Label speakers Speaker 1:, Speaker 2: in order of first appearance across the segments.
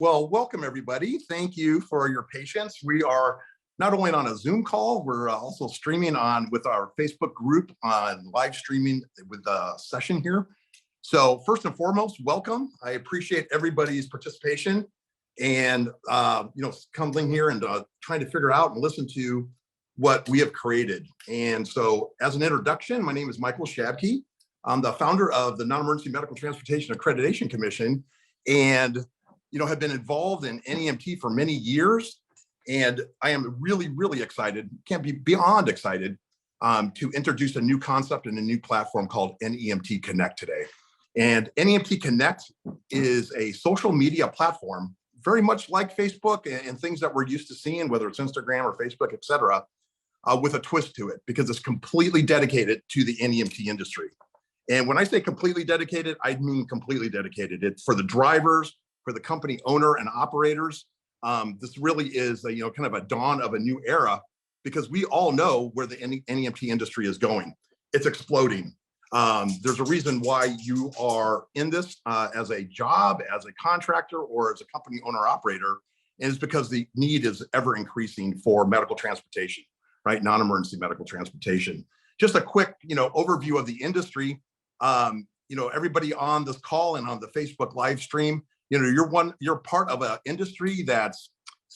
Speaker 1: Well, welcome everybody. Thank you for your patience. We are not only on a Zoom call, we're also streaming on with our Facebook group on live streaming with the session here. So first and foremost, welcome. I appreciate everybody's participation and coming here and trying to figure out and listen to what we have created. And so as an introduction, my name is Michael Shabke. I'm the founder of the Non-Emergency Medical Transportation Accreditation Commission, and have been involved in NEMT for many years. And I am really excited, can't be beyond excited, to introduce a new concept and a new platform called NEMT Connect today. And NEMT Connect is a social media platform, very much like Facebook and things that we're used to seeing, whether it's Instagram or Facebook, et cetera, with a twist to it, because it's completely dedicated to the NEMT industry. And when I say completely dedicated, I mean completely dedicated. It's for the drivers, for the company owner and operators. This really is a, kind of a dawn of a new era, because we all know where the NEMT industry is going. It's exploding. There's a reason why you are in this as a job, as a contractor, or as a company owner operator, and it's because the need is ever increasing for medical transportation, right? Non-emergency medical transportation. Just a quick, overview of the industry. Everybody on this call and on the Facebook live stream, you're part of an industry that's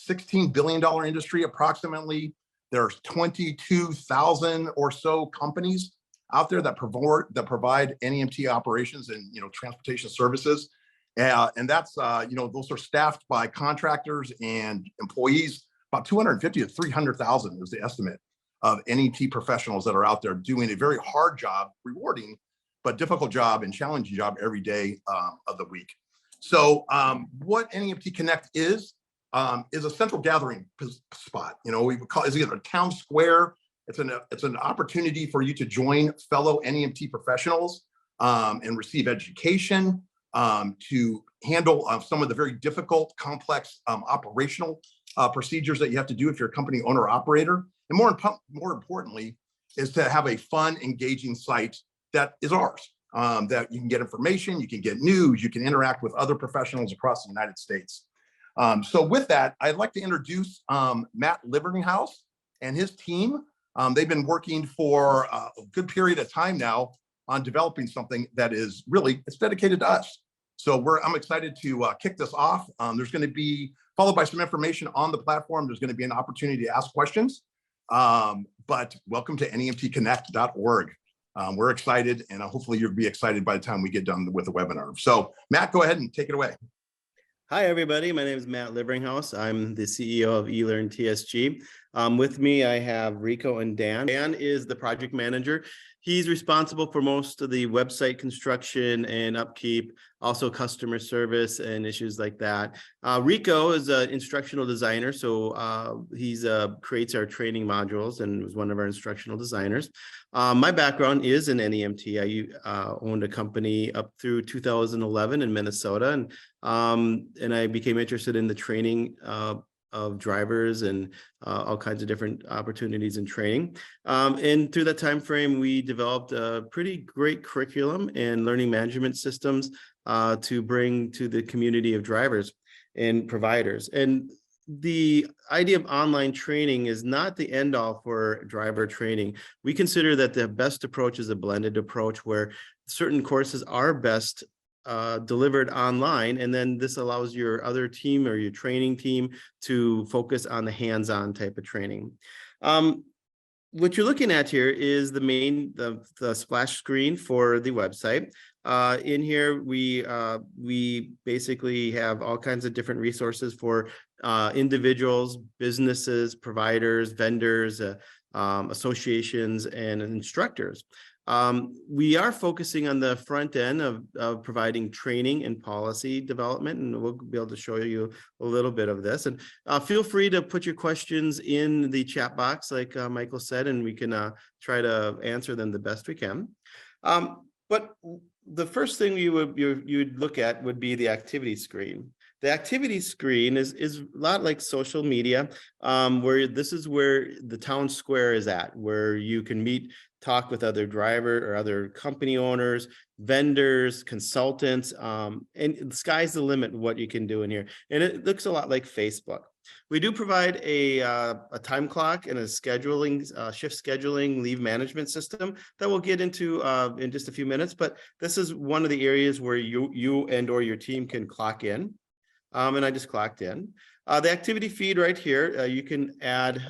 Speaker 1: $16 billion industry approximately. There's 22,000 or so companies out there that provide NEMT operations and transportation services, and that's those are staffed by contractors and employees. About 250 to 300,000 is the estimate of NEMT professionals that are out there doing a very hard job, rewarding but difficult job and challenging job every day of the week. So what NEMT Connect is a central gathering spot. We would call it either a town square. It's an opportunity for you to join fellow NEMT professionals and receive education, to handle some of the very difficult, complex operational procedures that you have to do if you're a company owner operator. And more importantly, is to have a fun, engaging site that is ours. That you can get information, you can get news, you can interact with other professionals across the United States. So with that, I'd like to introduce Matt Liverninghouse and his team. They've been working for a good period of time now on developing something that is it's dedicated to us. So I'm excited to kick this off. There's going to be, followed by some information on the platform, there's going to be an opportunity to ask questions. But welcome to nemtconnect.org. We're excited, and hopefully you'll be excited by the time we get done with the webinar. So Matt, go ahead and take it away.
Speaker 2: Hi, everybody. My name is Matt Liverninghouse. I'm the CEO of eLearn TSG. With me, I have Rico and Dan. Dan is the project manager. He's responsible for most of the website construction and upkeep, also customer service and issues like that. Rico is an instructional designer, so he's creates our training modules and was one of our instructional designers. My background is in NEMT. I owned a company up through 2011 in Minnesota, and I became interested in the training of drivers and all kinds of different opportunities in training. And through that time frame, we developed a pretty great curriculum and learning management systems to bring to the community of drivers and providers. And the idea of online training is not the end all for driver training. We consider that the best approach is a blended approach where certain courses are best delivered online, and then this allows your other team or your training team to focus on the hands-on type of training. What you're looking at here is the splash screen for the website. In here, we basically have all kinds of different resources for individuals, businesses, providers, vendors, associations, and instructors. We are focusing on the front end of providing training and policy development, and we'll be able to show you a little bit of this. And feel free to put your questions in the chat box, like Michael said, and we can try to answer them the best we can. But the first thing you'd look at would be the activity screen. The activity screen is a lot like social media, where this is where the town square is at, where you can meet, talk with other driver or other company owners, vendors, consultants, and the sky's the limit what you can do in here. And it looks a lot like Facebook. We do provide a time clock and a scheduling, shift scheduling, leave management system that we'll get into in just a few minutes. But this is one of the areas where you and or your team can clock in. And I just clocked in. The activity feed right here, you can add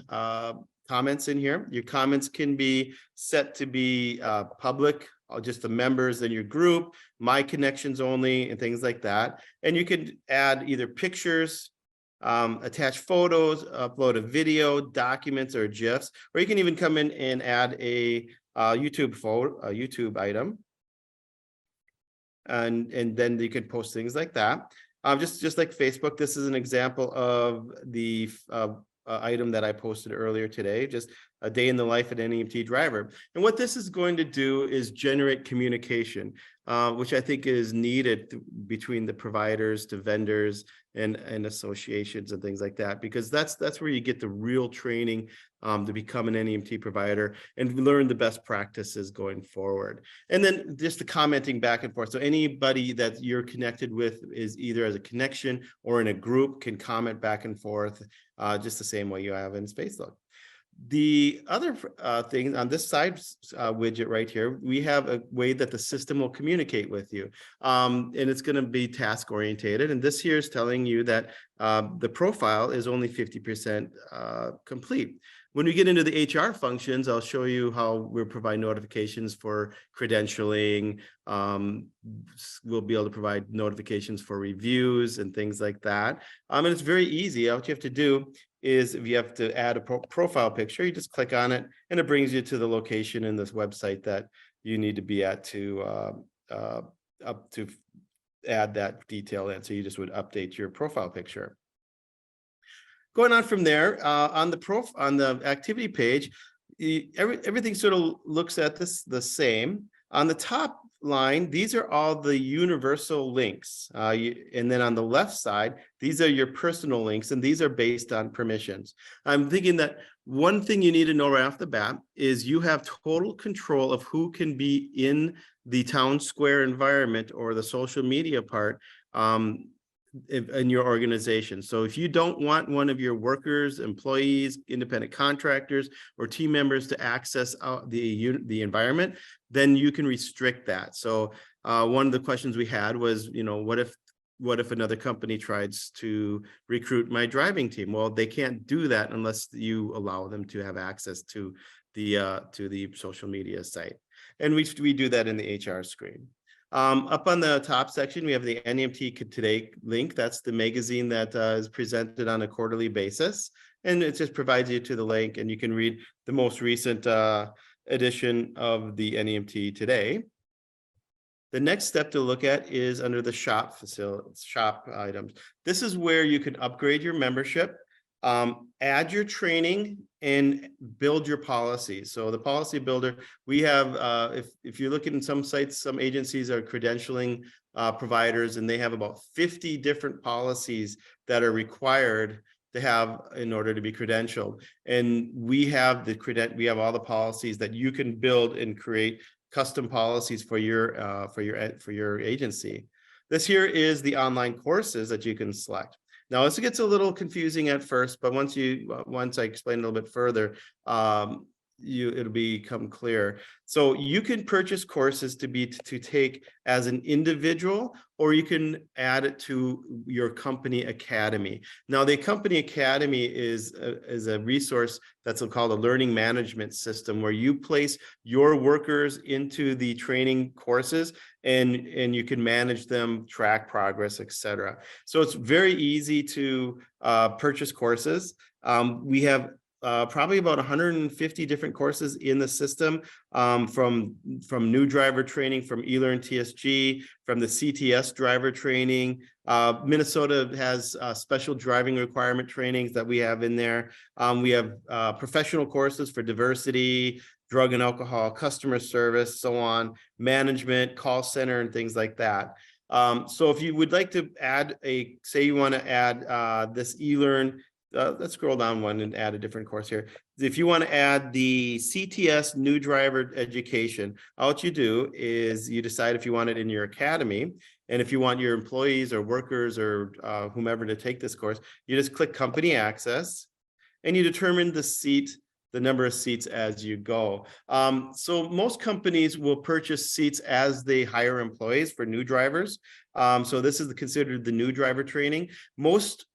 Speaker 2: comments in here. Your comments can be set to be public, just the members in your group, my connections only, and things like that. And you can add either pictures, attach photos, upload a video, documents, or GIFs, or you can even come in and add a YouTube photo, a YouTube item. And then you can post things like that. Just like Facebook, this is an example of the item that I posted earlier today, just a day in the life of an NEMT driver. And what this is going to do is generate communication, which I think is needed between the providers to vendors and associations and things like that, because that's where you get the real training to become an NEMT provider and learn the best practices going forward. And then just the commenting back and forth. So anybody that you're connected with is either as a connection or in a group can comment back and forth, just the same way you have in Facebook. The other thing on this side widget right here, we have a way that the system will communicate with you. And it's going to be task orientated. And this here is telling you that the profile is only 50% complete. When we get into the HR functions, I'll show you how we'll provide notifications for credentialing. We'll be able to provide notifications for reviews and things like that. And it's very easy. All you have to do is if you have to add a profile picture, you just click on it and it brings you to the location in this website that you need to be at to add that detail in. So you just would update your profile picture. Going on from there, on the activity page, everything sort of looks at this the same. On the top line, these are all the universal links. And then on the left side, these are your personal links, and these are based on permissions. I'm thinking that one thing you need to know right off the bat is you have total control of who can be in the town square environment or the social media part in your organization. So if you don't want one of your workers, employees, independent contractors, or team members to access the environment, then you can restrict that. So one of the questions we had was, what if another company tries to recruit my driving team? Well, they can't do that unless you allow them to have access to the social media site. And we do that in the HR screen. Up on the top section, we have the NEMT Today link. That's the magazine that is presented on a quarterly basis. And it just provides you to the link, and you can read the most recent edition of the NEMT Today. The next step to look at is under the shop items. This is where you can upgrade your membership, add your training, and build your policies. So the policy builder, we have, if you look at some sites, some agencies are credentialing providers, and they have about 50 different policies that are required to have in order to be credentialed. And we have all the policies that you can build and create custom policies for your agency. This here is the online courses that you can select. Now, this gets a little confusing at first, but once I explain a little bit further, it'll become clear. So you can purchase courses to take as an individual, or you can add it to your company academy. Now, the company academy is a resource that's called a learning management system, where you place your workers into the training courses, and you can manage them, track progress, etc. So it's very easy to purchase courses. We have probably about 150 different courses in the system, from new driver training, from eLearn TSG, from the CTS driver training. Minnesota has special driving requirement trainings that we have in there. We have professional courses for diversity, drug and alcohol, customer service, so on, management, call center, and things like that. So if you would like to add say you want to add this eLearn, let's scroll down one and add a different course here. If you want to add the CTS new driver education, all what you do is you decide if you want it in your academy. And if you want your employees or workers or whomever to take this course, you just click company access and you determine the number of seats as you go. So most companies will purchase seats as they hire employees for new drivers. So this is considered the new driver training. Most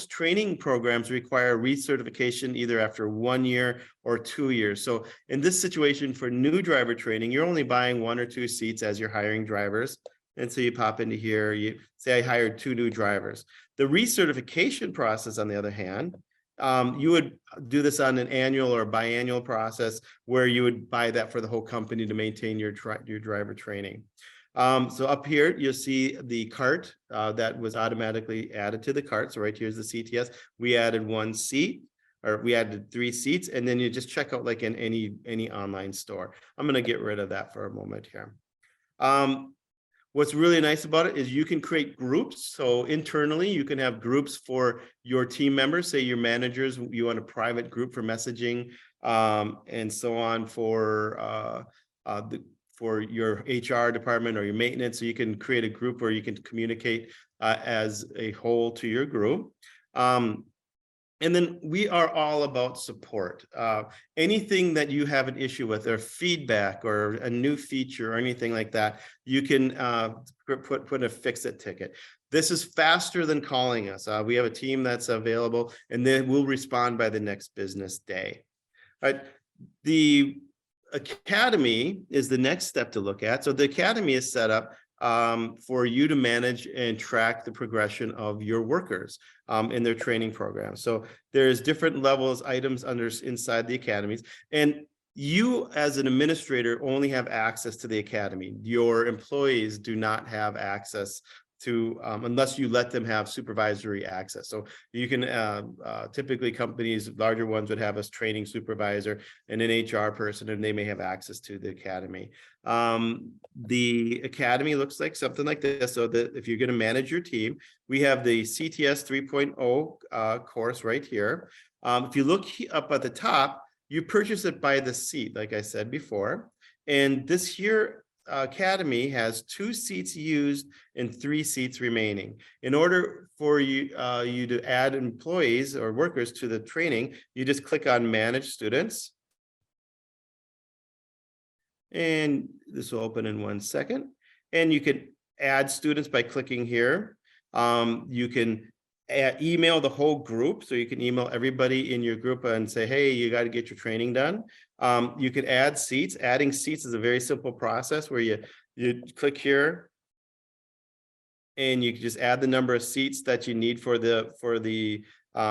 Speaker 2: training programs require recertification either after 1 year or 2 years. So in this situation for new driver training, you're only buying 1 or 2 seats as you're hiring drivers. And so you pop into here, you say I hired 2 new drivers. The recertification process, on the other hand, you would do this on an annual or biannual process where you would buy that for the whole company to maintain your driver training. So up here, you'll see the cart that was automatically added to the cart. So right here's the CTS. We added 1 seat, or we added 3 seats, and then you just check out like in any online store. I'm going to get rid of that for a moment here. What's really nice about it is you can create groups. So internally, you can have groups for your team members. Say your managers, you want a private group for messaging, and so on for your HR department or your maintenance. So you can create a group where you can communicate as a whole to your group. And then we are all about support. Anything that you have an issue with or feedback or a new feature or anything like that, you can put a fix-it ticket. This is faster than calling us. We have a team that's available and then we'll respond by the next business day. All right. The Academy is the next step to look at. So the Academy is set up for you to manage and track the progression of your workers in their training program. So there's different levels, items inside the academies, and you as an administrator only have access to the academy. Your employees do not have access to unless you let them have supervisory access. So you can typically companies, larger ones would have a training supervisor and an HR person, and they may have access to the academy. The academy looks like something like this. So that if you're going to manage your team, we have the CTS 3.0 course right here. If you look up at the top, you purchase it by the seat, like I said before. And this here Academy has 2 seats used and 3 seats remaining. In order for you to add employees or workers to the training, you just click on Manage Students. And this will open in 1 second. And you can add students by clicking here. You can email the whole group. So you can email everybody in your group and say, hey, you got to get your training done. You can add seats. Adding seats is a very simple process where you click here and you can just add the number of seats that you need for the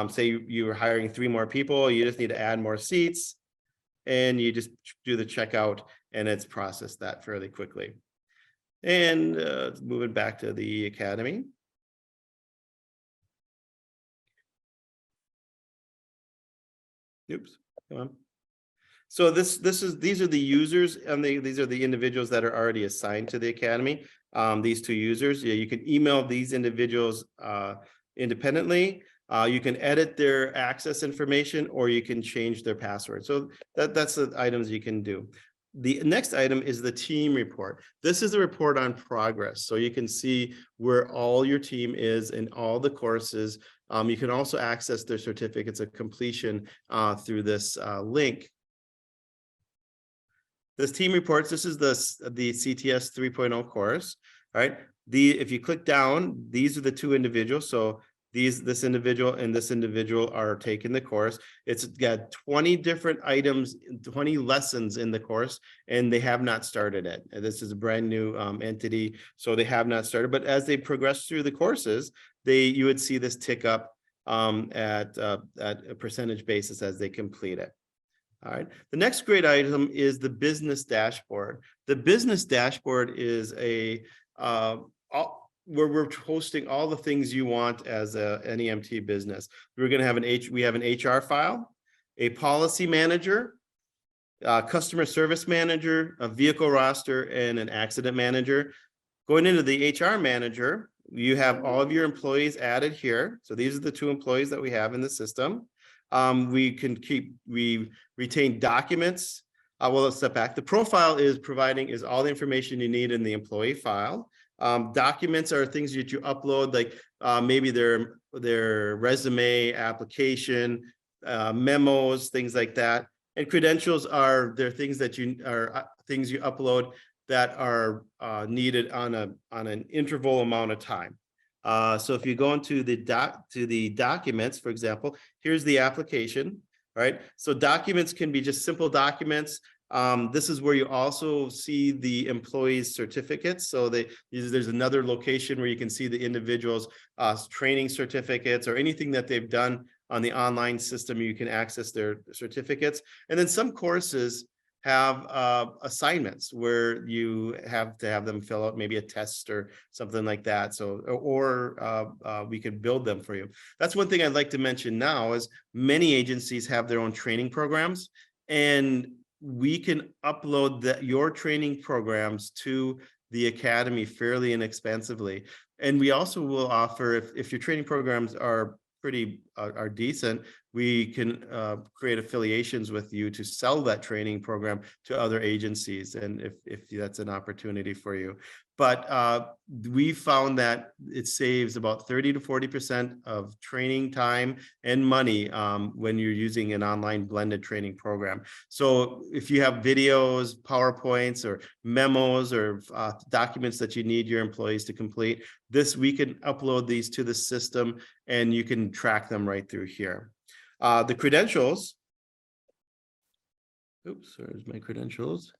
Speaker 2: say you were hiring 3 more people, you just need to add more seats, and you just do the checkout and it's processed that fairly quickly. And moving back to the academy. Oops, come on. So these are the users, and these are the individuals that are already assigned to the academy. These 2 users, you can email these individuals independently. You can edit their access information, or you can change their password. So that's the items you can do. The next item is the team report. This is a report on progress. So you can see where all your team is in all the courses. You can also access their certificates of completion through this link. This team reports, this is the CTS 3.0 course, all right? If you click down, these are the 2 individuals. So this individual and this individual are taking the course. It's got 20 different items, 20 lessons in the course, and they have not started it. And this is a brand new entity, so they have not started. But as they progress through the courses, you would see this tick up at a percentage basis as they complete it. All right. The next great item is the business dashboard. The business dashboard is where we're hosting all the things you want as a NEMT business. We're going to have we have an HR file, a policy manager, a customer service manager, a vehicle roster, and an accident manager.
Speaker 3: Going into the HR manager, you have all of your employees added here. So these are the 2 employees that we have in the system. We retain documents. Well, let's step back. The profile is all the information you need in the employee file. Documents are things that you upload, like maybe their resume, application, memos, things like that. And credentials are things that things you upload that are needed on an interval amount of time. So if you go into the documents, for example, here's the application, right? So documents can be just simple documents. This is where you also see the employees' certificates. So there's another location where you can see the individuals' training certificates or anything that they've done on the online system. You can access their certificates. And then some courses have assignments where you have to have them fill out maybe a test or something like that. So, or we could build them for you. That's one thing I'd like to mention now is many agencies have their own training programs, and we can upload your training programs to the Academy fairly inexpensively. And we also will offer, if your training programs are decent, we can create affiliations with you to sell that training program to other agencies, and if that's an opportunity for you. But we found that it saves about 30 to 40% of training time and money when you're using an online blended training program. So if you have videos, PowerPoints, or memos, or documents that you need your employees to complete, we can upload these to the system and you can track them right through here. The credentials. Oops, there's my credentials.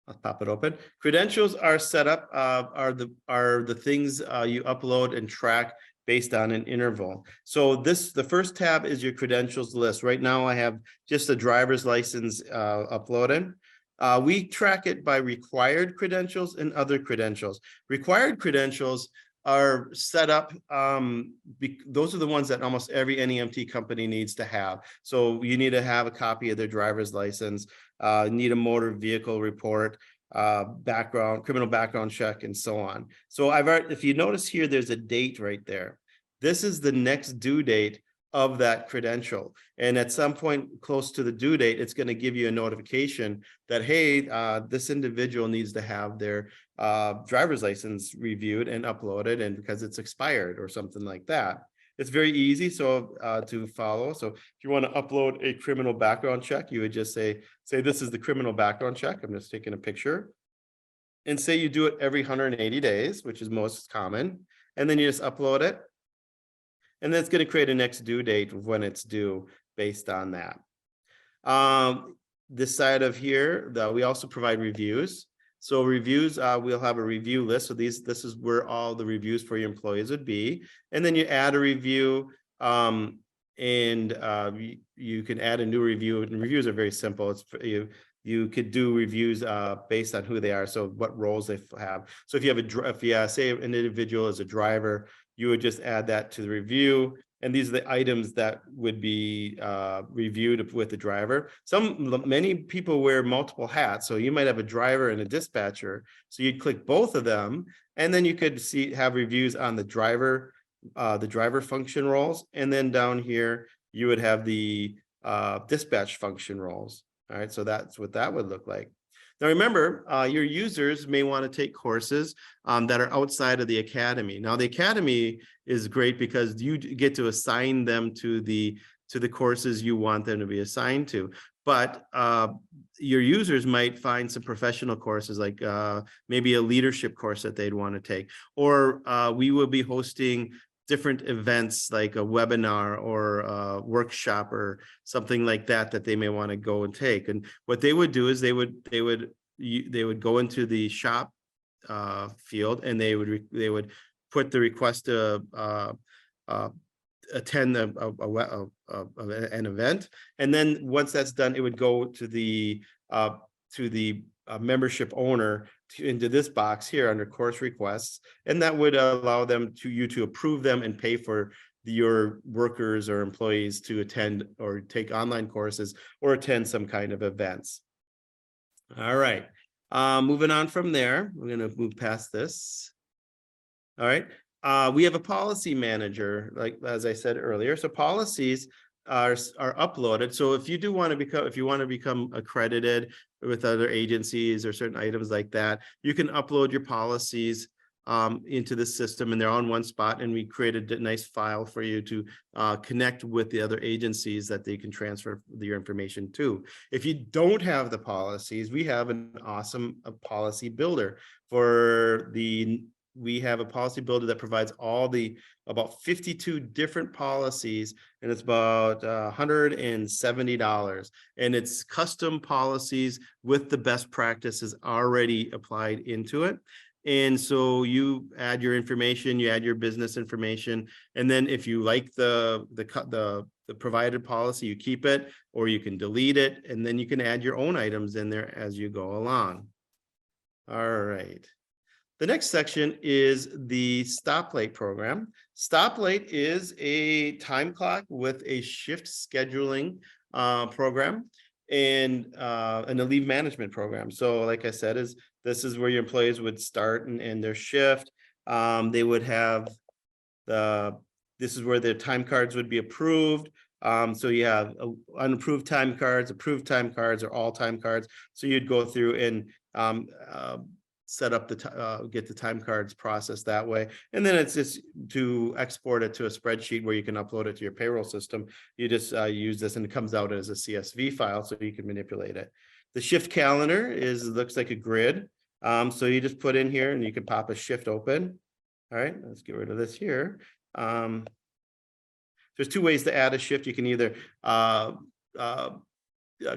Speaker 3: I'll pop it open. Credentials are set up, are the things you upload and track based on an interval. So the first tab is your credentials list. Right now I have just a driver's license uploaded. We track it by required credentials and other credentials. Required credentials are set up, those are the ones that almost every NEMT company needs to have. So you need to have a copy of their driver's license, need a motor vehicle report, criminal background check, and so on. So if you notice here, there's a date right there. This is the next due date of that credential. And at some point close to the due date, it's going to give you a notification that, hey, this individual needs to have their driver's license reviewed and uploaded, and because it's expired or something like that. It's very easy to follow. So if you want to upload a criminal background check, you would just say this is the criminal background check. I'm just taking a picture. And say you do it every 180 days, which is most common. And then you just upload it. And then it's going to create a next due date of when it's due based on that. This side of here, we also provide reviews. So reviews, we'll have a review list. So this is where all the reviews for your employees would be. And then you add a review, and you can add a new review. And reviews are very simple. You could do reviews based on who they are, so what roles they have. So if you say an individual is a driver, you would just add that to the review. And these are the items that would be reviewed with the driver. Many people wear multiple hats. So you might have a driver and a dispatcher. So you'd click both of them, and then you could have reviews on the driver function roles. And then down here, you would have the dispatch function roles. All right, so that's what that would look like. Now, remember, your users may want to take courses that are outside of the Academy. Now, the Academy is great because you get to assign them to the courses you want them to be assigned to. But your users might find some professional courses, like maybe a leadership course that they'd want to take. Or we will be hosting different events like a webinar or a workshop or something like that they may want to go and take. And what they would do is they would go into the shop field, and they would put the request to attend an event. And then once that's done, it would go to the membership owner into this box here under course requests, and that would allow you to approve them and pay for your workers or employees to attend or take online courses or attend some kind of events. All right.
Speaker 2: Moving on from there, we're going to move past this. All right. We have a policy manager, like as I said earlier. So policies are uploaded. So if you do want to become, if you want to become accredited with other agencies or certain items like that, you can upload your policies into the system, and they're on one spot. And we created a nice file for you to connect with the other agencies that they can transfer your information to. If you don't have the policies, we have an awesome policy builder for the. We have a policy builder that provides all the about 52 different policies, and it's about $170. And it's custom policies with the best practices already applied into it. And so you add your information, you add your business information, and then if you like the provided policy, you keep it, or you can delete it, and then you can add your own items in there as you go along. All right. The next section is the stoplight program. Stoplight is a time clock with a shift scheduling program and a leave management program. So like I said, this is where your employees would start and end their shift. They would have this is where their time cards would be approved. So you have unapproved time cards, approved time cards, or all time cards. So you'd go through and set up get the time cards processed that way. And then it's just to export it to a spreadsheet where you can upload it to your payroll system. You just use this and it comes out as a CSV file so you can manipulate it. The shift calendar looks like a grid. So you just put in here and you can pop a shift open. All right, let's get rid of this here. There's two ways to add a shift. You can either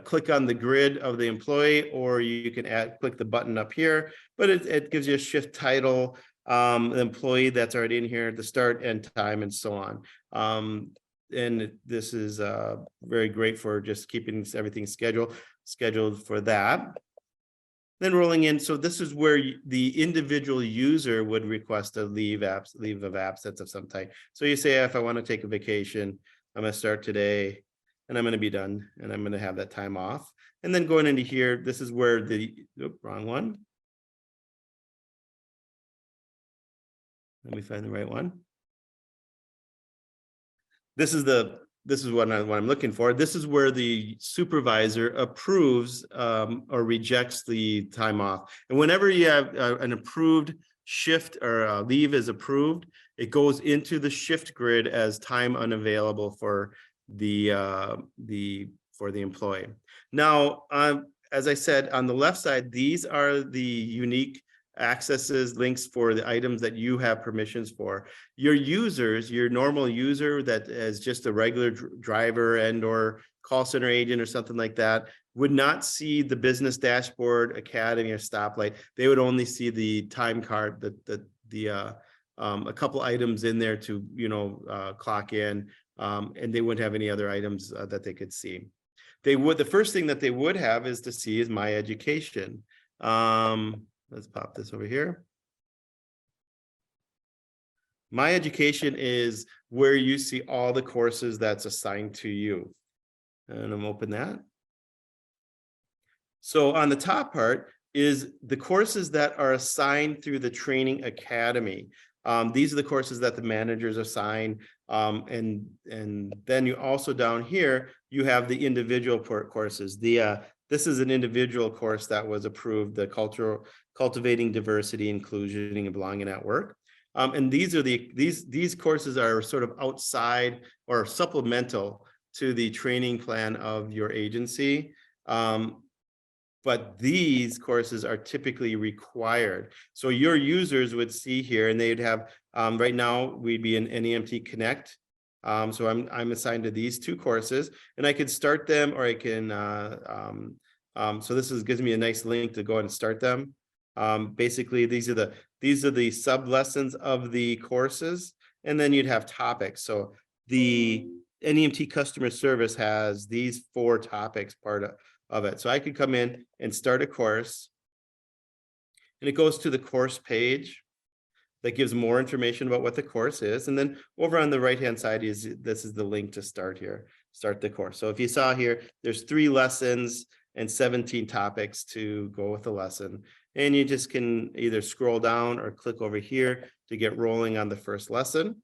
Speaker 2: click on the grid of the employee, or you can click the button up here, but it gives you a shift title, the employee that's already in here, the start and time, and so on. And this is very great for just keeping everything scheduled for that. Then rolling in, so this is where the individual user would request a leave of absence of some type. So you say, if I want to take a vacation, I'm going to start today, and I'm going to be done, and I'm going to have that time off. And then going into here, this is where wrong one. Let me find the right one. This is what I'm looking for. This is where the supervisor approves or rejects the time off. And whenever you have an approved shift or leave is approved, it goes into the shift grid as time unavailable for the employee. Now, as I said, on the left side, these are the unique accesses, links for the items that you have permissions for. Your users, your normal user that is just a regular driver and or call center agent or something like that, would not see the business dashboard, academy, or stoplight. They would only see the time card, a couple items in there to clock in. And they wouldn't have any other items that they could see. The first thing that they would have is to see is My Education. Let's pop this over here. My Education is where you see all the courses that's assigned to you. And I'm open that. So on the top part is the courses that are assigned through the Training Academy. These are the courses that the managers assign. And then you also down here, you have the individual courses. This is an individual course that was approved, the Cultivating Diversity, Inclusion, and Belonging at Work. And these courses are sort of outside or supplemental to the training plan of your agency. But these courses are typically required. So your users would see here, and they'd have, right now, we'd be in NEMT Connect. So I'm assigned to these two courses, and I could start them, or I can, so this gives me a nice link to go ahead and start them. Basically, these are the sub lessons of the courses, and then you'd have topics. So the NEMT customer service has these 4 topics part of it. So I could come in and start a course, and it goes to the course page that gives more information about what the course is. And then over on the right-hand side this is the link to start the course. So if you saw here, there's 3 lessons, and 17 topics to go with the lesson. And you just can either scroll down or click over here to get rolling on the first lesson.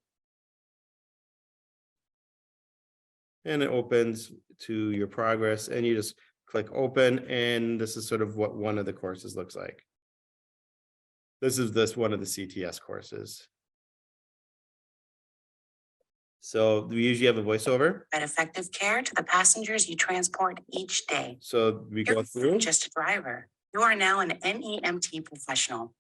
Speaker 2: And it opens to your progress, and you just click open, and this is sort of what one of the courses looks like. This is one of the CTS courses. So we usually have a voiceover.
Speaker 4: Provide effective care to the passengers you transport each day.
Speaker 2: So we go
Speaker 4: You're
Speaker 2: through.
Speaker 4: just a driver. You are now an NEMT professional.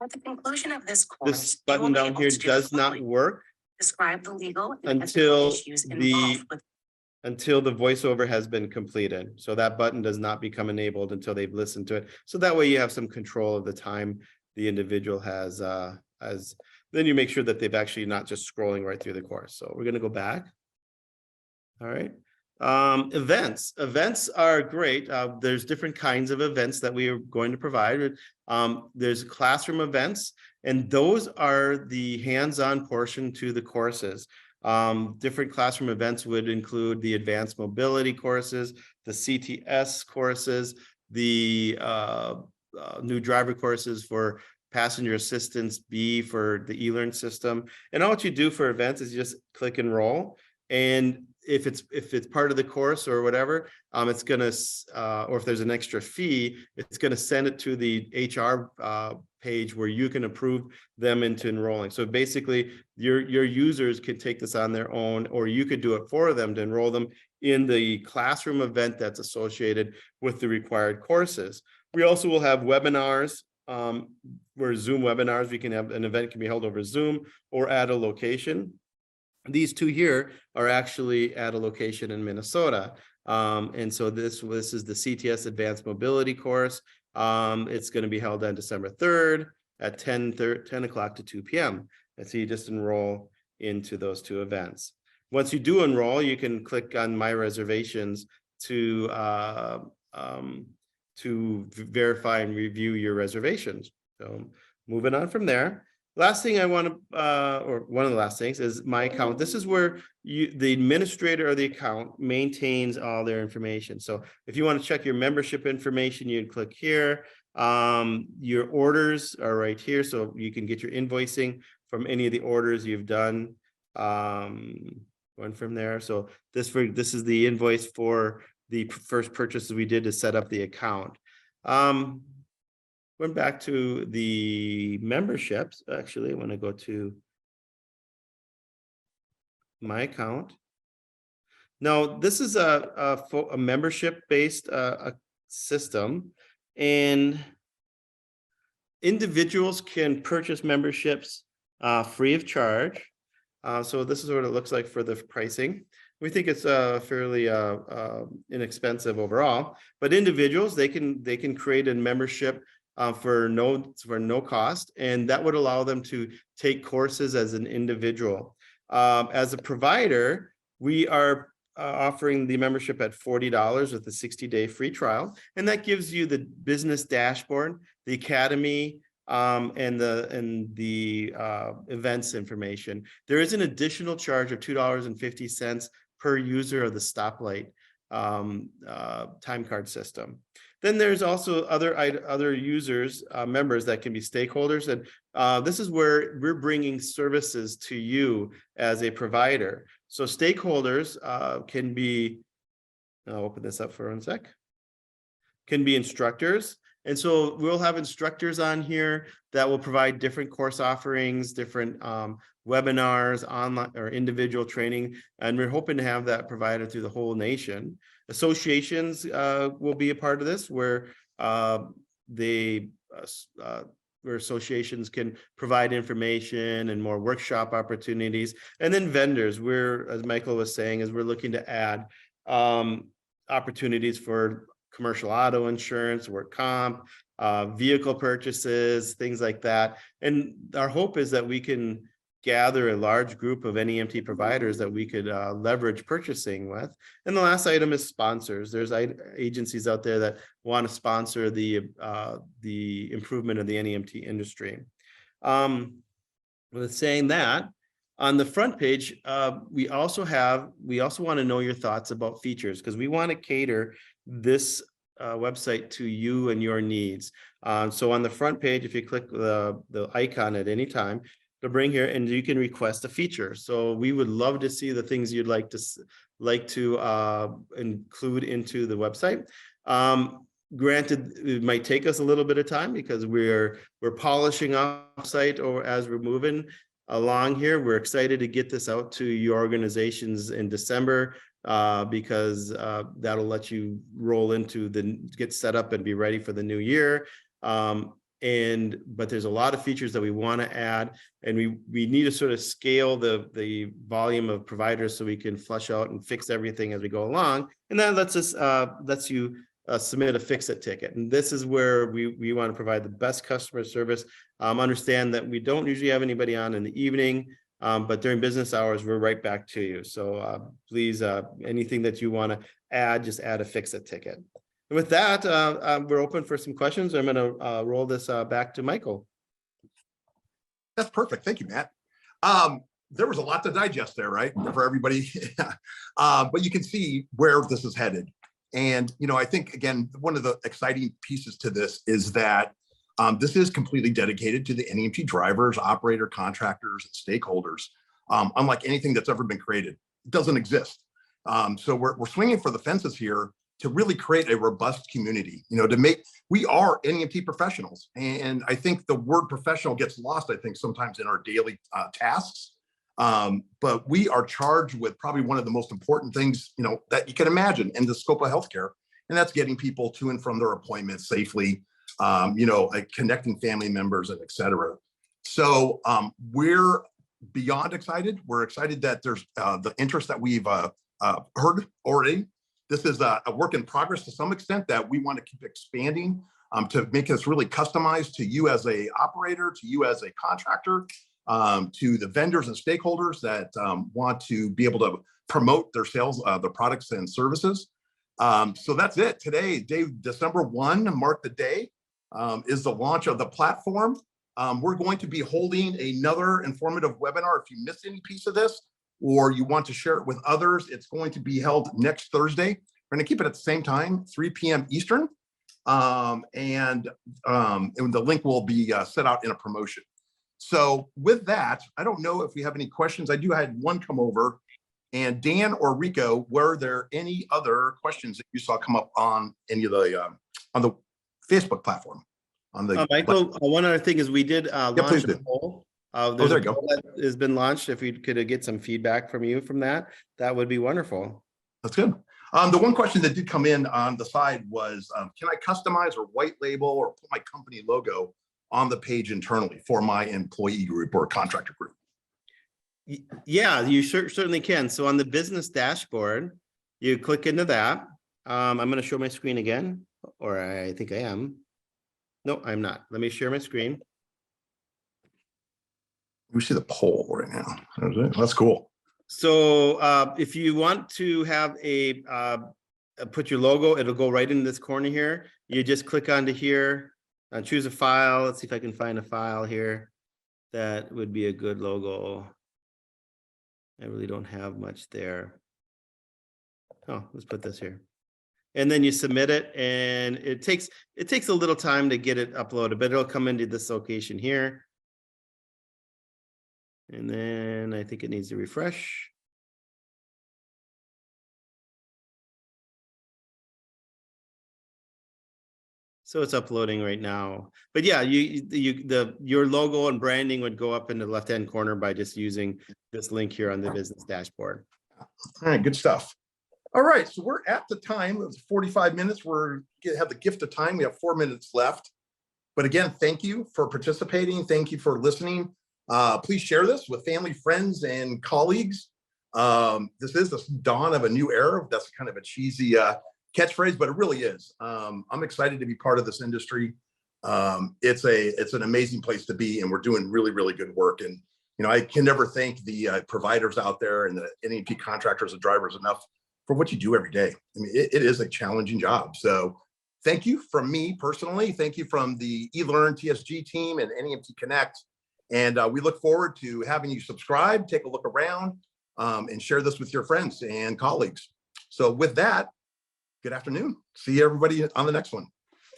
Speaker 4: At the conclusion of this course,
Speaker 2: This
Speaker 4: you will
Speaker 2: button
Speaker 4: be
Speaker 2: down
Speaker 4: able
Speaker 2: here
Speaker 4: to do
Speaker 2: does
Speaker 4: the
Speaker 2: not
Speaker 4: following.
Speaker 2: work
Speaker 4: Describe the legal and
Speaker 2: until
Speaker 4: ethical issues involved with
Speaker 2: the voiceover has been completed. So that button does not become enabled until they've listened to it. So that way you have some control of the time the individual has, then you make sure that they've actually not just scrolling right through the course. So we're going to go back. All right. Events are great. There's different kinds of events that we are going to provide. There's classroom events, and those are the hands-on portion to the courses. Different classroom events would include the advanced mobility courses, the CTS courses, the new driver courses for passenger assistance B for the eLearn system. And all what you do for events is you just click enroll. And if it's part of the course or whatever, it's gonna or if there's an extra fee, it's gonna send it to the HR page where you can approve them into enrolling. So basically, your users can take this on their own, or you could do it for them to enroll them in the classroom event that's associated with the required courses. We also will have webinars. Where Zoom webinars, we can have an event can be held over Zoom or at a location. These two here are actually at a location in Minnesota. And so this is the CTS Advanced Mobility course. It's going to be held on December 3rd at 10 o'clock to 2 p.m. And so you just enroll into those two events. Once you do enroll, you can click on My Reservations to verify and review your reservations. So moving on from there. Last thing I want to, or one of the last things is my account. This is where the administrator of the account maintains all their information. So if you want to check your membership information, you can click here. Your orders are right here. So you can get your invoicing from any of the orders you've done. Going from there. So this is the invoice for the first purchases we did to set up the account. Went back to the memberships. Actually, I want to go to my account. Now, this is a membership-based system, and individuals can purchase memberships free of charge. So this is what it looks like for the pricing. We think it's fairly inexpensive overall, but individuals, they can create a membership for no cost, and that would allow them to take courses as an individual. As a provider, we are offering the membership at $40 with a 60-day free trial, and that gives you the business dashboard, the academy, and the events information. There is an additional charge of $2.50 per user of the stoplight time card system. Then there's also other users, members that can be stakeholders, and this is where we're bringing services to you as a provider. So stakeholders can be, I'll open this up for 1 sec, can be instructors. And so we'll have instructors on here that will provide different course offerings, different webinars, online or individual training. And we're hoping to have that provided through the whole nation. Associations will be a part of this, where where associations can provide information and more workshop opportunities. And then vendors, as Michael was saying, is we're looking to add opportunities for commercial auto insurance, work comp, vehicle purchases, things like that. And our hope is that we can gather a large group of NEMT providers that we could leverage purchasing with. And the last item is sponsors. There's agencies out there that want to sponsor the improvement of the NEMT industry. With saying that, on the front page, we also want to know your thoughts about features, because we want to cater this
Speaker 3: website to you and your needs. So on the front page, if you click the icon at any time, to bring here, and you can request a feature. So we would love to see the things you'd like to include into the website. Granted, it might take us a little bit of time because we're polishing up site or as we're moving along here. We're excited to get this out to your organizations in December because that'll let you roll into get set up and be ready for the new year. But there's a lot of features that we want to add, and we need to sort of scale the volume of providers so we can flush out and fix everything as we go along. And that lets you submit a fix-it ticket. And this is where we want to provide the best customer service. Understand that we don't usually have anybody on in the evening, but during business hours, we're right back to you. So please, anything that you want to add, just add a fix-it ticket. And with that, we're open for some questions. I'm going to roll this back to Michael.
Speaker 1: That's perfect. Thank you, Matt. There was a lot to digest there, right, for everybody. But you can see where this is headed. And, I think, again, one of the exciting pieces to this is that this is completely dedicated to the NEMT drivers, operator, contractors, and stakeholders. Unlike anything that's ever been created, it doesn't exist. So we're swinging for the fences here to really create a robust community, we are NEMT professionals. And I think the word professional gets lost, I think, sometimes in our daily tasks. But we are charged with probably one of the most important things, that you can imagine in the scope of healthcare. And that's getting people to and from their appointments safely, like connecting family members and et cetera. So we're beyond excited. We're excited that there's the interest that we've heard already. This is a work in progress to some extent that we want to keep expanding to make this really customized to you as a operator, to you as a contractor, to the vendors and stakeholders that want to be able to promote their sales, the products and services. So that's it. Today, December 1, mark the day, is the launch of the platform. We're going to be holding another informative webinar. If you missed any piece of this, or you want to share it with others, it's going to be held next Thursday. We're going to keep it at the same time, 3 p.m. Eastern. And the link will be set out in a promotion. So with that, I don't know if we have any questions. I do have one come over. And Dan or Rico, were there any other questions that you saw come up on any of the on the Facebook platform?
Speaker 3: Michael, one other thing is we did launch a poll. There's a poll that has been launched. If we could get some feedback from you from that would be wonderful.
Speaker 1: That's good. The one question that did come in on the side was, can I customize or white label or put my company logo on the page internally for my employee group or contractor group?
Speaker 3: Yeah, you certainly can. So on the business dashboard, you click into that. I'm going to show my screen again, or I think I am. No, I'm not. Let me share my screen.
Speaker 1: We see the poll right now. That's cool.
Speaker 3: So if you want to have put your logo, it'll go right in this corner here. You just click onto here, choose a file. Let's see if I can find a file here. That would be a good logo. I really don't have much there. Oh, let's put this here. And then you submit it, and it takes a little time to get it uploaded, but it'll come into this location here. And then I think it needs to refresh. So it's uploading right now. But yeah, your logo and branding would go up in the left-hand corner by just using this link here on the business dashboard.
Speaker 1: All right, good stuff. All right, so we're at the time. It was 45 minutes. We're gonna have the gift of time. We have 4 minutes left. But again, thank you for participating. Thank you for listening. Please share this with family, friends, and colleagues. This is the dawn of a new era. That's kind of a cheesy catchphrase, but it really is. I'm excited to be part of this industry. It's an amazing place to be, and we're doing really, really good work. And I can never thank the providers out there and the NEMT contractors and drivers enough for what you do every day. I mean, it is a challenging job. So thank you from me personally. Thank you from the eLearn TSG team and NEMT Connect. And we look forward to having you subscribe, take a look around, and share this with your friends and colleagues. So with that, good afternoon. See everybody on the next one.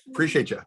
Speaker 1: Appreciate you.